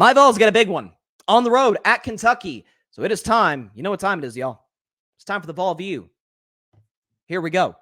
My Vols get a big one on the road at Kentucky. So it is time. You know what time it is, y'all. It's time for the Vol View. Here we go.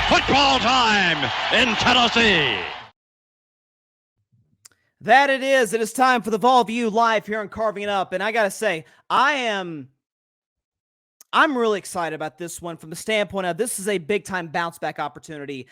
Football time in Tennessee. That it is. It is time for the Vol View live here on Carving It Up. And I got to say, I'm really excited about this one from the standpoint of this is a big-time bounce-back opportunity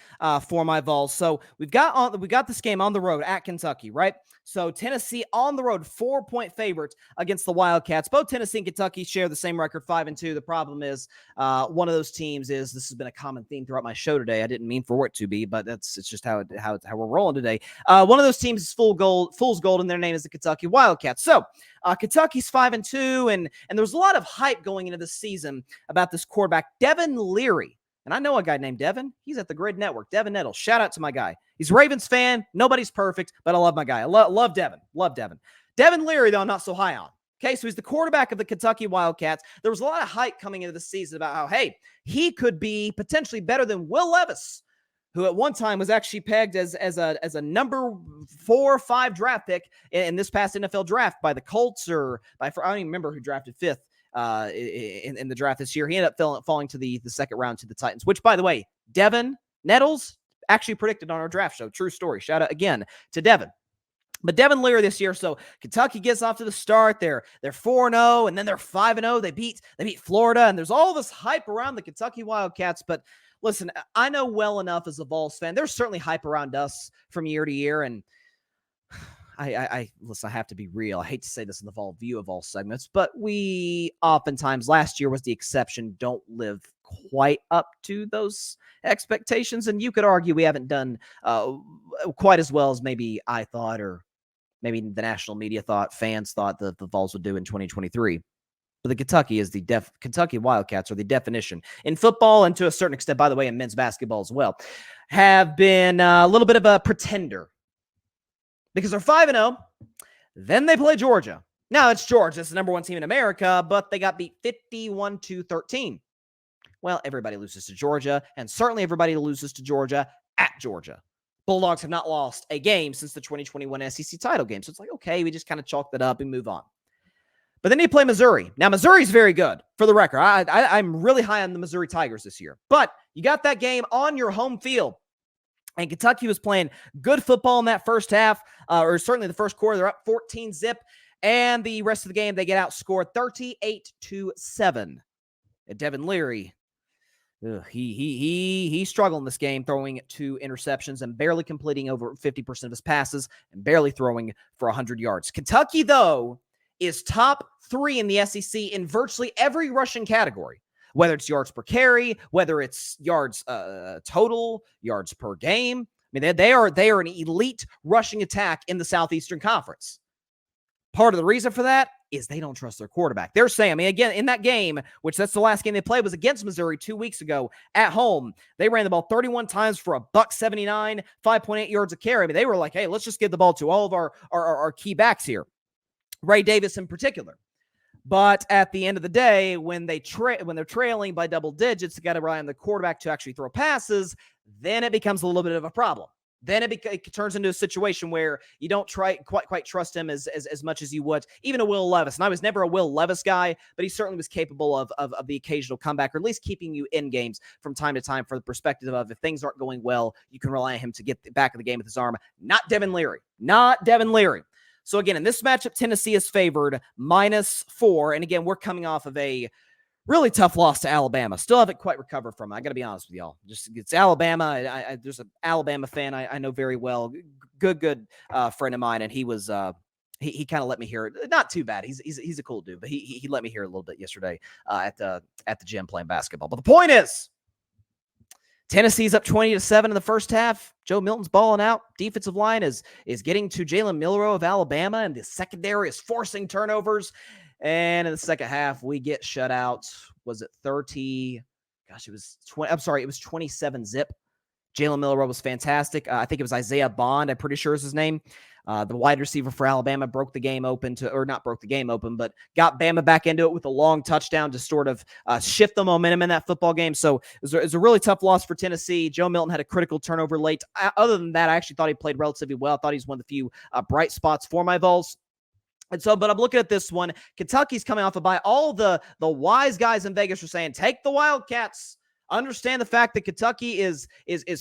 for my Vols. So we got this game on the road at Kentucky, right? So Tennessee on the road, 4-point favorites against the Wildcats. Both Tennessee and Kentucky share the same record, 5-2. The problem is one of those teams is, this has been a common theme throughout my show today. I didn't mean for it to be, but it's just how we're rolling today. One of those teams is fool's gold, and their name is the Kentucky Wildcats. So Kentucky's 5-2, and there's a lot of hype going into this season about this quarterback, Devin Leary. And I know a guy named Devin. He's at the Grid Network. Devin Nettles. Shout out to my guy. He's a Ravens fan. Nobody's perfect, but I love my guy. I love Devin. Love Devin. Devin Leary, though, I'm not so high on. Okay, so he's the quarterback of the Kentucky Wildcats. There was a lot of hype coming into the season about how, hey, he could be potentially better than Will Levis, who at one time was actually pegged as a number 4 or 5 draft pick in this past NFL draft by the Colts, or I don't even remember who drafted 5th. In the draft this year. He ended up falling to the second round to the Titans, which, by the way, Devin Nettles actually predicted on our draft show. True story. Shout out again to Devin. But Devin Leary this year, so Kentucky gets off to the start. They're 4-0, and then they're 5-0. They beat Florida, and there's all this hype around the Kentucky Wildcats. But listen, I know well enough as a Vols fan, there's certainly hype around us from year to year, and listen, I have to be real. I hate to say this in the Vol View of all segments, but we oftentimes, last year was the exception, don't live quite up to those expectations. And you could argue we haven't done quite as well as maybe I thought, or maybe the national media thought, fans thought the Vols would do in 2023. But the Kentucky Wildcats are the definition in football, and to a certain extent, by the way, in men's basketball as well, have been a little bit of a pretender. Because they're 5-0, then they play Georgia. Now, it's Georgia. It's the number 1 team in America, but they got beat 51-13. Well, everybody loses to Georgia, and certainly everybody loses to Georgia at Georgia. Bulldogs have not lost a game since the 2021 SEC title game. So it's like, okay, we just kind of chalk that up and move on. But then you play Missouri. Now, Missouri's very good, for the record. I'm really high on the Missouri Tigers this year. But you got that game on your home field. And Kentucky was playing good football in that first half, or certainly the first quarter. They're up 14-0, and the rest of the game, they get outscored 38-7. And Devin Leary, he struggled in this game, throwing 2 interceptions and barely completing over 50% of his passes and barely throwing for 100 yards. Kentucky, though, is top 3 in the SEC in virtually every rushing category. Whether it's yards per carry, whether it's yards total, yards per game. I mean, they are an elite rushing attack in the Southeastern Conference. Part of the reason for that is they don't trust their quarterback. They're saying, I mean, again, in that game, which that's the last game they played, was against Missouri 2 weeks ago at home. They ran the ball 31 times for $179, 5.8 yards a carry. I mean, they were like, hey, let's just give the ball to all of our key backs here. Ray Davis in particular. But at the end of the day, when they're trailing by double digits, they got to rely on the quarterback to actually throw passes. Then it becomes a little bit of a problem. Then it turns into a situation where you don't quite trust him as much as you would even a Will Levis. And I was never a Will Levis guy, but he certainly was capable of the occasional comeback, or at least keeping you in games from time to time, for the perspective of, if things aren't going well, you can rely on him to get back of the game with his arm. Not Devin Leary. So again, in this matchup, Tennessee is favored -4. And again, we're coming off of a Really tough loss to Alabama. Still haven't quite recovered from it. I got to be honest with y'all. Just it's Alabama. There's an Alabama fan I know very well. Good friend of mine, and he was he kind of let me hear it. Not too bad. He's a cool dude, but he let me hear it a little bit yesterday at the gym playing basketball. But the point is, Tennessee's up 20-7 in the first half. Joe Milton's balling out. Defensive line is getting to Jalen Milroe of Alabama, and the secondary is forcing turnovers. And in the second half, we get shut out. Was it 30? Gosh, it was 20. I'm sorry, it was 27-zip. Jalen Milroe was fantastic. I think it was Isaiah Bond, I'm pretty sure is his name. The wide receiver for Alabama broke the game open not broke the game open, but got Bama back into it with a long touchdown to sort of shift the momentum in that football game. So it was a really tough loss for Tennessee. Joe Milton had a critical turnover late. Other than that, I actually thought he played relatively well. I thought he's one of the few bright spots for my Vols. And so, but I'm looking at this one. Kentucky's coming off a bye. All the wise guys in Vegas are saying, take the Wildcats. Understand the fact that Kentucky is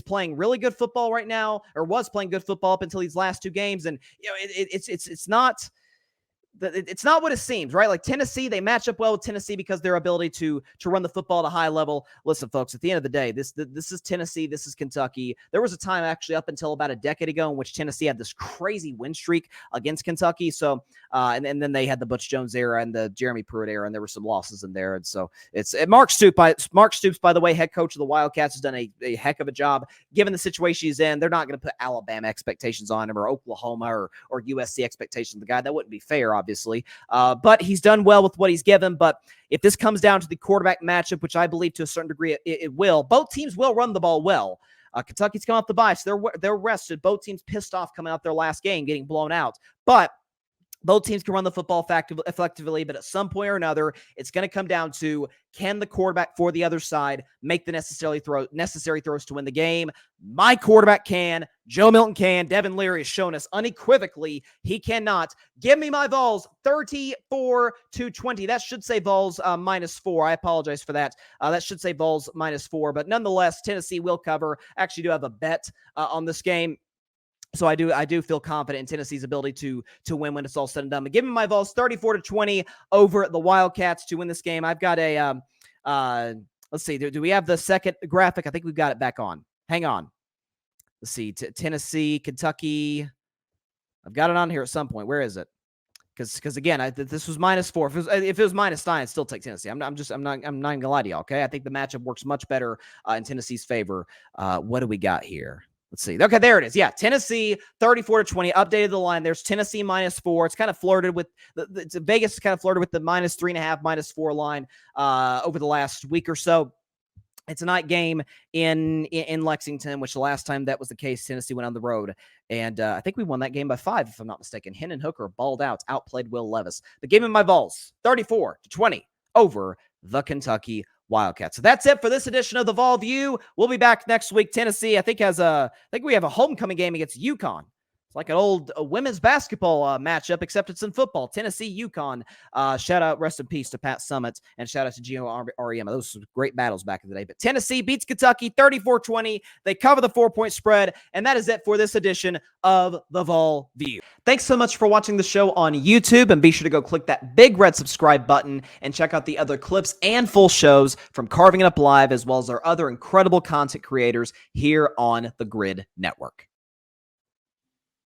playing really good football right now, or was playing good football up until these last two games. And it's not what it seems, right? Like Tennessee, they match up well with Tennessee because their ability to run the football at a high level. Listen, folks, at the end of the day, this is Tennessee, this is Kentucky. There was a time actually up until about a decade ago in which Tennessee had this crazy win streak against Kentucky. So, and then they had the Butch Jones era and the Jeremy Pruitt era, and there were some losses in there. And so it's Mark Stoops, by the way, head coach of the Wildcats, has done a heck of a job. Given the situation he's in, they're not going to put Alabama expectations on him or Oklahoma or USC expectations on the guy. That wouldn't be fair, obviously. But he's done well with what he's given. But if this comes down to the quarterback matchup, which I believe to a certain degree it will, both teams will run the ball well. Kentucky's come off the bye, so they're rested. Both teams pissed off coming out their last game, getting blown out. But both teams can run the football effectively, but at some point or another, it's going to come down to, can the quarterback for the other side make the necessary throws to win the game? My quarterback can. Joe Milton can. Devin Leary has shown us unequivocally he cannot. Give me my Vols 34-20. That should say Vols -4. I apologize for that. That should say Vols -4, but nonetheless, Tennessee will cover. I actually do have a bet on this game. So I do feel confident in Tennessee's ability to win when it's all said and done. But give me my Vols 34-20 over the Wildcats to win this game. I've got a let's see. Do we have the second graphic? I think we've got it back on. Hang on. Let's see. Tennessee, Kentucky. I've got it on here at some point. Where is it? Because again, this was -4. If it was -9, I'd still take Tennessee. I'm not gonna lie to y'all. Okay, I think the matchup works much better in Tennessee's favor. What do we got here? Let's see. Okay, there it is. Yeah, Tennessee 34-20. Updated the line. There's Tennessee -4. It's kind of flirted with Vegas has kind of flirted with the -3.5, -4 line over the last week or so. It's a night game in Lexington, which the last time that was the case, Tennessee went on the road. And I think we won that game by 5, if I'm not mistaken. Hendon Hooker balled out, outplayed Will Levis. The game in my Vols, 34-20 over the Kentucky Wildcats. So that's it for this edition of the Vol View. We'll be back next week. Tennessee, I think we have a homecoming game against UConn. It's like an old women's basketball matchup, except it's in football. Tennessee, UConn. Shout out, rest in peace to Pat Summit, and shout out to Gio Ariema. Those were great battles back in the day. But Tennessee beats Kentucky 34-20. They cover the 4-point spread, and that is it for this edition of the Vol View. Thanks so much for watching the show on YouTube, and be sure to go click that big red subscribe button and check out the other clips and full shows from Carving It Up Live, as well as our other incredible content creators here on the Grid Network.